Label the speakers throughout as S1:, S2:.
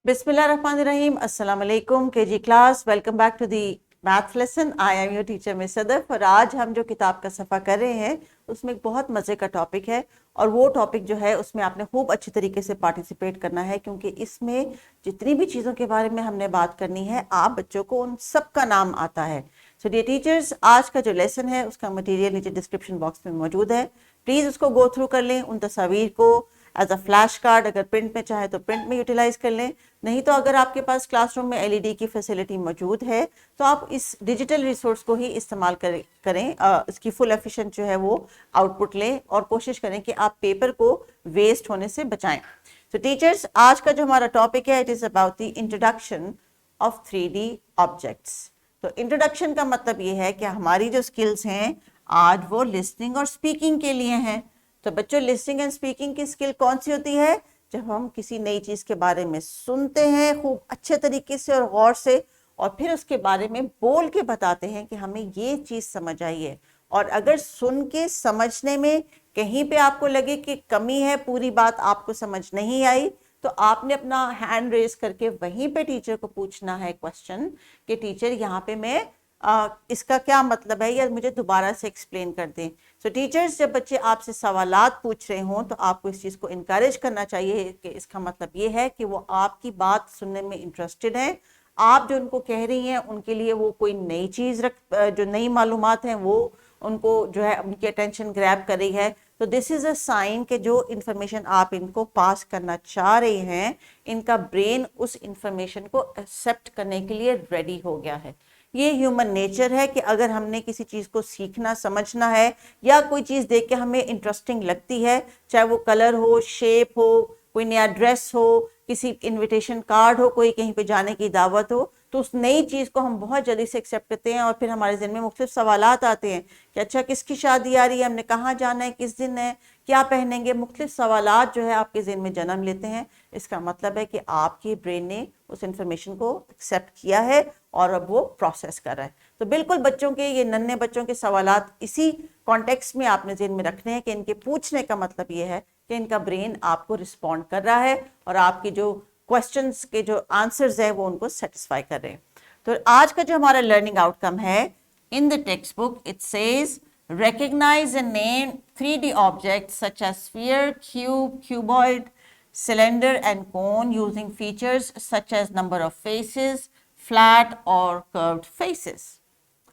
S1: Bismillahirrahmanirrahim. Assalamu alaikum KG class. Welcome back to the math lesson. I am your teacher Miss Sadaf और आज हम जो किताब का सफ़ा कर रहे हैं उसमें एक बहुत मज़े का टॉपिक है और वो टॉपिक जो है उसमें आपने खूब अच्छी तरीके से पार्टिसिपेट करना है क्योंकि इसमें जितनी भी चीज़ों के बारे में हमने बात करनी है आप बच्चों को उन सब का नाम आता है। सो डियर टीचर्स, आज का जो लेसन है उसका मटेरियल नीचे डिस्क्रिप्शन बॉक्स में मौजूद है। प्लीज़ उसको गो थ्रू कर लें, उन तस्वीर को एज अ फ्लैश कार्ड अगर प्रिंट में चाहे तो प्रिंट में यूटिलाइज कर लें, नहीं तो अगर आपके पास क्लासरूम में एलईडी की फैसिलिटी मौजूद है तो आप इस डिजिटल रिसोर्स को ही इस्तेमाल करें। इसकी फुल एफिशिएंट जो है वो आउटपुट लें और कोशिश करें कि आप पेपर को वेस्ट होने से बचाएं। तो टीचर्स, आज का जो हमारा टॉपिक है it is about the introduction of 3D objects. तो इंट्रोडक्शन का मतलब ये है कि हमारी जो स्किल्स हैं आज वो लिसनिंग और स्पीकिंग के लिए हैं। तो बच्चों, लिसनिंग एंड स्पीकिंग की स्किल कौन सी होती है? जब हम किसी नई चीज़ के बारे में सुनते हैं खूब अच्छे तरीके से और गौर से और फिर उसके बारे में बोल के बताते हैं कि हमें ये चीज़ समझ आई है। और अगर सुन के समझने में कहीं पे आपको लगे कि कमी है, पूरी बात आपको समझ नहीं आई, तो आपने अपना हैंड रेज करके वहीं पे टीचर को पूछना है क्वेश्चन कि टीचर यहाँ पे मैं इसका क्या मतलब है या मुझे दोबारा से एक्सप्लेन कर दें। सो टीचर्स, जब बच्चे आपसे सवालात पूछ रहे हों तो आपको इस चीज़ को इनकरेज करना चाहिए कि इसका मतलब ये है कि वो आपकी बात सुनने में इंटरेस्टेड हैं। आप जो उनको कह रही हैं उनके लिए वो कोई नई चीज़ जो नई मालूमात हैं वो उनको जो है उनकी अटेंशन ग्रैब कर रही है। तो दिस इज़ अ साइन कि जो इन्फॉर्मेशन आप इनको पास करना चाह रहे हैं इनका ब्रेन उस इन्फॉर्मेशन को एक्सेप्ट करने के लिए रेडी हो गया है। ये ह्यूमन नेचर है कि अगर हमने किसी चीज़ को सीखना समझना है या कोई चीज़ देख के हमें इंटरेस्टिंग लगती है, चाहे वो कलर हो, शेप हो, कोई नया ड्रेस हो, किसी इनविटेशन कार्ड हो, कोई कहीं पे जाने की दावत हो, तो उस नई चीज़ को हम बहुत जल्दी से एक्सेप्ट करते हैं और फिर हमारे ज़हन में मुख्तलिफ सवालात आते हैं कि अच्छा किसकी शादी आ रही है, हमने कहाँ जाना है, किस दिन है, क्या पहनेंगे। मुख्तलिफ सवालात जो है आपके ज़हन में जन्म लेते हैं। इसका मतलब है कि आपके ब्रेन ने उस इंफॉर्मेशन को एक्सेप्ट किया है और अब वो प्रोसेस कर रहा है। तो बिल्कुल बच्चों के, ये नन्हे बच्चों के सवालात इसी कॉन्टेक्स्ट में आपने ज़हन में रखने हैं कि इनके पूछने का मतलब ये है कि इनका ब्रेन आपको रिस्पॉन्ड कर रहा है और आपके जो क्वेश्चंस के जो आंसर्स है वो उनको सेटिस्फाई कर रहे हैं। तो आज का जो हमारा लर्निंग आउटकम है, in the text book it says recognize and name 3D objects such as sphere, cube, cuboid, cylinder and cone using features such as number of faces, flat or curved faces.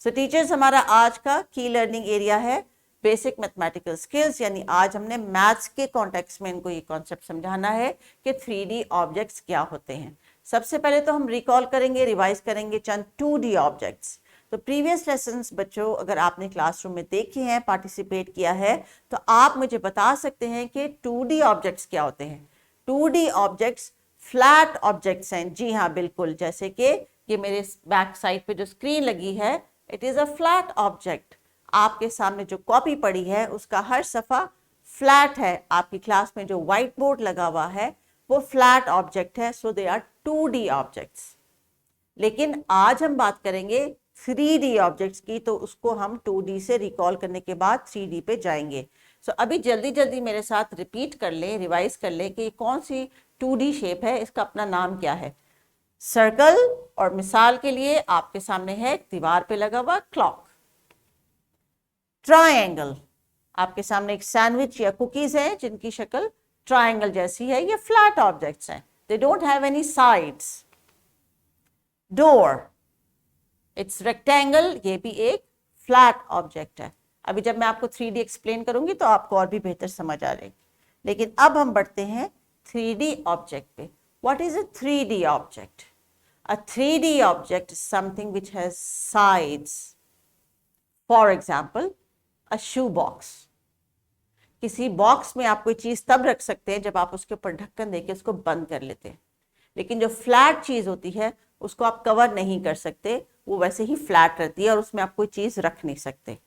S1: So teachers, हमारा आज का की learning area है basic mathematical skills, यानी आज हमने maths के context में इनको ये कॉन्सेप्ट समझाना है कि 3D ऑब्जेक्ट्स क्या होते हैं। सबसे पहले तो हम रिकॉल करेंगे, रिवाइज करेंगे चंद 2D ऑब्जेक्ट्स। तो प्रीवियस लेसन्स बच्चों अगर आपने क्लासरूम में देखे हैं, पार्टिसिपेट किया है, तो आप मुझे बता सकते हैं कि 2D ऑब्जेक्ट्स क्या होते हैं। 2D ऑब्जेक्ट्स फ्लैट ऑब्जेक्ट्स हैं। जी हाँ, बिल्कुल, जैसे कि ये मेरे बैक साइड पे जो स्क्रीन लगी है it is a flat object. आपके सामने जो कॉपी पड़ी है उसका हर सफ़ा फ्लैट है। आपकी क्लास में जो व्हाइट बोर्ड लगा हुआ है वो फ्लैट ऑब्जेक्ट है। सो दे आर 2D ऑब्जेक्ट्स। लेकिन आज हम बात करेंगे 3D ऑब्जेक्ट्स की, तो उसको हम 2D से रिकॉल करने के बाद 3D पे जाएंगे। सो अभी जल्दी जल्दी मेरे साथ रिपीट कर ले, रिवाइज कर ले कि कौन सी 2D शेप है, इसका अपना नाम क्या है। सर्कल, और मिसाल के लिए आपके सामने है दीवार पे लगा हुआ क्लॉक। ट्रायंगल, आपके सामने एक सैंडविच या कुकीज है जिनकी शक्ल ट्रायंगल जैसी है, ये फ्लैट ऑब्जेक्ट्स हैं, they don't have any sides. Door, it's rectangle, ये भी एक फ्लैट ऑब्जेक्ट है। अभी जब मैं आपको 3D एक्सप्लेन करूंगी तो आपको और भी बेहतर समझ आ जाएगी। लेकिन अब हम बढ़ते हैं 3D ऑब्जेक्ट पे। What is a 3D object? A 3D object is something which has sides. For example, a shoe box. किसी बॉक्स में आप कोई चीज़ तब रख सकते हैं जब आप उसके ऊपर ढक्कन देके उसको बंद कर लेते हैं। लेकिन जो फ्लैट चीज़ होती है उसको आप कवर नहीं कर सकते, वो वैसे ही फ्लैट रहती है और उसमें आप कोई चीज़ रख नहीं सकते।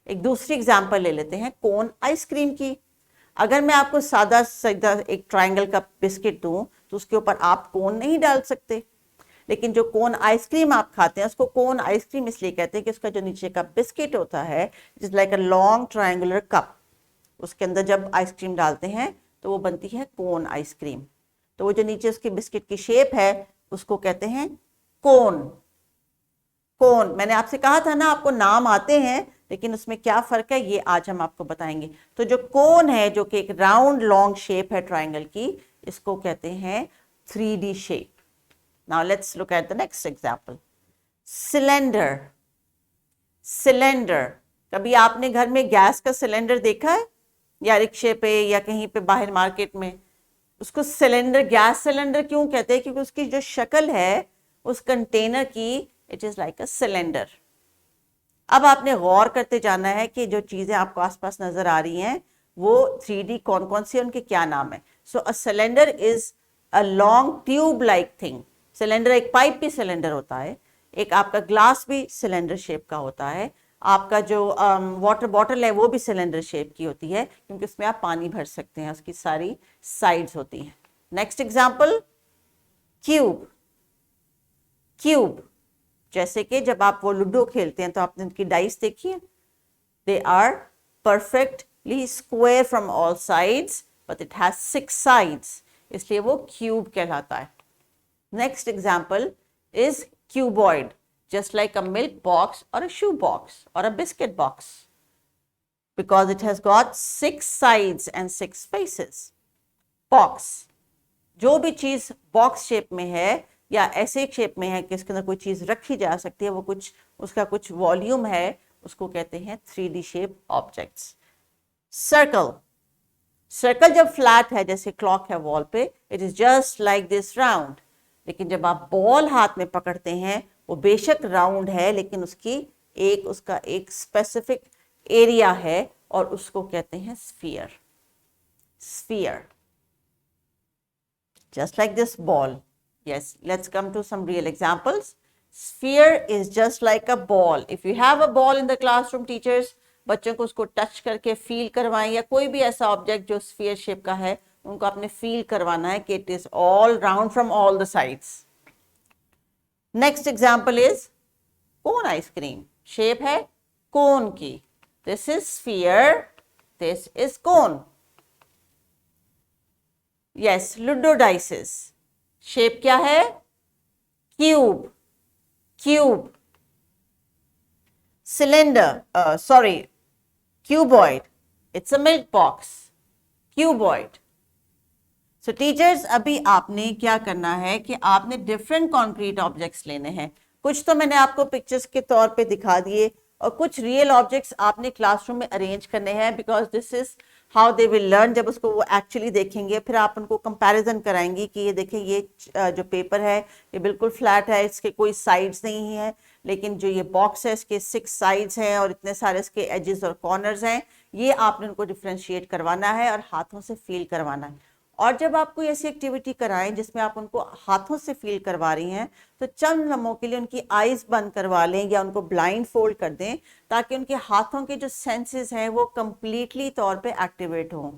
S1: एक दूसरी एग्जांपल ले लेते हैं कोन आइसक्रीम की। अगर मैं आपको सादा सीधा एक ट्रायंगल का बिस्किट दूं तो उसके ऊपर आप कोन नहीं डाल सकते। लेकिन जो कोन आइसक्रीम आप खाते हैं उसको कोन आइसक्रीम इसलिए कहते हैं कि उसका जो नीचे का बिस्किट होता है it is like a long triangular cup, उसके अंदर जब आइसक्रीम डालते हैं तो वो बनती है कोन आइसक्रीम। तो वो जो नीचे उसकी बिस्किट की शेप है उसको कहते हैं कोन। कोन, मैंने आपसे कहा था ना आपको नाम आते हैं लेकिन उसमें क्या फर्क है ये आज हम आपको बताएंगे। तो जो कोन है जो कि एक राउंड लॉन्ग शेप है ट्राइंगल की, इसको कहते हैं 3D shape. Now let's look at the next example, cylinder. Cylinder, कभी आपने घर में गैस का सिलेंडर देखा है या रिक्शे पे या कहीं पे बाहर मार्केट में? उसको सिलेंडर, गैस सिलेंडर क्यों कहते हैं? क्योंकि उसकी जो शक्ल है उस कंटेनर की, it is like a cylinder. अब आपने गौर करते जाना है कि जो चीजें आपको आसपास नजर आ रही हैं वो 3D कौन कौन सी है, उनके क्या नाम है। So a cylinder is a long tube like thing. Cylinder एक पाइप भी सिलेंडर होता है, एक आपका ग्लास भी सिलेंडर शेप का होता है, आपका जो वाटर बॉटल है वो भी सिलेंडर शेप की होती है क्योंकि उसमें आप पानी भर सकते हैं, उसकी सारी साइड्स होती हैं। Next example, cube. क्यूब, जैसे कि जब आप वो लूडो खेलते हैं तो आपने उनकी डाइस देखी है, they are perfectly square from all sides but it has 6 sides, इसलिए वो क्यूब कहलाता है। Next example is cuboid, just like a milk box or a shoe box or a biscuit box, because it has got 6 sides and 6 faces. Box, जो भी चीज box shape में है या ऐसे शेप में है कि इसके अंदर कोई चीज रखी जा सकती है, वो कुछ उसका कुछ वॉल्यूम है, उसको कहते हैं 3D shape objects. Circle, circle जब फ्लैट है जैसे क्लॉक है वॉल पे, it is just like this round. लेकिन जब आप बॉल हाथ में पकड़ते हैं वो बेशक राउंड है लेकिन उसका एक स्पेसिफिक एरिया है और उसको कहते हैं sphere. Sphere, just like this ball. Yes, let's come to some real examples. Sphere is just like a ball. If you have a ball in the classroom, teachers, बच्चों को उसको टच करके feel करवाएं, या कोई भी ऐसा ऑब्जेक्ट जो स्फीयर शेप का है उनको आपने फील करवाना है कि it is all round from all the sides. Next example is cone ice cream. Shape है कोन की, this is sphere, this is cone. Yes, ludo dices, shape क्या है? Cube. Cube, cylinder, sorry, cuboid, it's a milk box, cuboid. So teachers, अभी आपने क्या करना है कि आपने डिफरेंट कॉन्क्रीट ऑब्जेक्ट्स लेने हैं। कुछ तो मैंने आपको पिक्चर्स के तौर पे दिखा दिए और कुछ रियल ऑब्जेक्ट्स आपने क्लासरूम में अरेंज करने हैं, because this is how they will learn. जब उसको वो एक्चुअली देखेंगे फिर आप उनको कंपैरिजन कराएंगी कि ये देखें, ये जो पेपर है ये बिल्कुल फ्लैट है, इसके कोई साइड्स नहीं है, लेकिन जो ये बॉक्स है इसके 6 साइड्स हैं और इतने सारे इसके एजेस और कॉर्नर्स हैं। ये आपने उनको डिफ्रेंशिएट करवाना है और हाथों से फील करवाना है। और जब आप कोई ऐसी एक्टिविटी कराएं जिसमें आप उनको हाथों से फील करवा रही हैं तो चंद लम्हों के लिए उनकी आईज बंद करवा लें या उनको ब्लाइंड फोल्ड कर दें ताकि उनके हाथों के जो सेंसेस हैं वो कंप्लीटली तौर पे एक्टिवेट हों।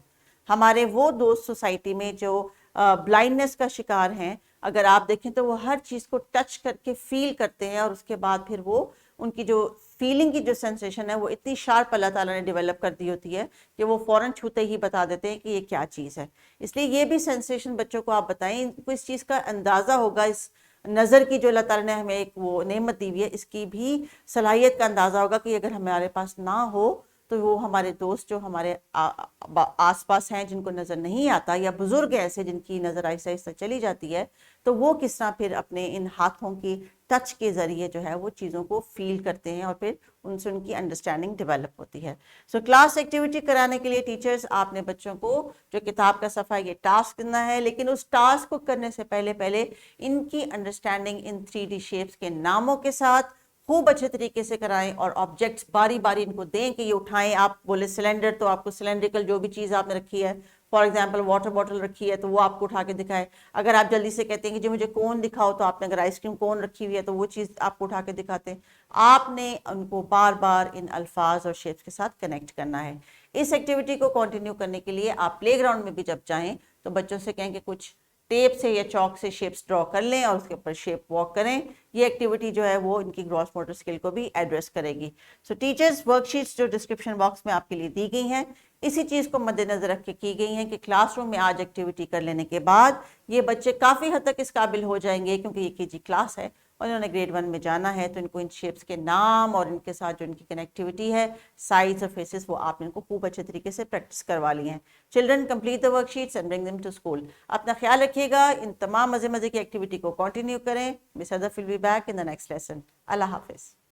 S1: हमारे वो दोस्त सोसाइटी में जो ब्लाइंडनेस का शिकार हैं, अगर आप देखें तो वो हर चीज़ को टच करके फील करते हैं और उसके बाद फिर वो उनकी जो फीलिंग की जो सेंसेशन है वो इतनी शार्प अल्लाह ताला ने डेवलप कर दी होती है कि वो फौरन छूते ही बता देते हैं कि ये क्या चीज़ है। इसलिए ये भी सेंसेशन बच्चों को आप बताएं, इनको इस चीज़ का अंदाज़ा होगा, इस नज़र की जो अल्लाह ताला ने हमें एक वो नेमत दी हुई है इसकी भी सलाहियत का अंदाज़ा होगा कि अगर हमारे पास ना हो तो वो हमारे दोस्त जो हमारे आसपास हैं जिनको नज़र नहीं आता, या बुजुर्ग ऐसे जिनकी नज़र आहिस्ता आहिस्ता चली जाती है, तो वो किस तरह फिर अपने इन हाथों की टच के ज़रिए जो है वो चीज़ों को फील करते हैं और फिर उनसे उनकी अंडरस्टैंडिंग डेवलप होती है। सो क्लास एक्टिविटी कराने के लिए टीचर्स आपने बच्चों को जो किताब का सफ़ा ये टास्क देना है, लेकिन उस टास्क को करने से पहले इनकी अंडरस्टैंडिंग इन 3D शेप्स के नामों के साथ खूब अच्छे तरीके से कराएं और ऑब्जेक्ट्स बारी बारी इनको दें कि ये उठाएं। आप बोले सिलेंडर तो आपको सिलेंड्रिकल जो भी चीज़ आपने रखी है, फॉर एग्जांपल वाटर बॉटल रखी है तो वो आपको उठा के दिखाएं। अगर आप जल्दी से कहते हैं कि जो मुझे कोन दिखाओ, तो आपने अगर आइसक्रीम कोन रखी हुई है तो वो चीज़ आपको उठा के दिखाते हैं। आपने उनको बार बार इन अल्फाज और शेप्स के साथ कनेक्ट करना है। इस एक्टिविटी को कंटिन्यू करने के लिए आप प्ले ग्राउंड में भी जब जाएँ तो बच्चों से कहें कि कुछ टेप से या चौक से शेप्स ड्रॉ कर लें और उसके ऊपर शेप वॉक करें। ये एक्टिविटी जो है वो इनकी ग्रॉस मोटर स्किल को भी एड्रेस करेगी। सो टीचर्स, वर्कशीट्स जो डिस्क्रिप्शन बॉक्स में आपके लिए दी गई हैं, इसी चीज़ को मद्देनजर रख के की गई हैं कि क्लासरूम में आज एक्टिविटी कर लेने के बाद ये बच्चे काफ़ी हद तक इस काबिल हो जाएंगे, क्योंकि ये केजी क्लास है और इन्होंने ग्रेड 1 में जाना है, तो इनको इन शेप्स के नाम और इनके साथ जो इनकी कनेक्टिविटी है, साइड्स और फेसेस, वो आपने इनको खूब अच्छे तरीके से प्रैक्टिस करवा ली हैं। Children, complete the worksheets and bring them to school. अपना ख्याल रखिएगा, इन तमाम मज़े की एक्टिविटी को कंटिन्यू करें। Miss Sadaf will be back in the next lesson. अल्लाह हाफिज़।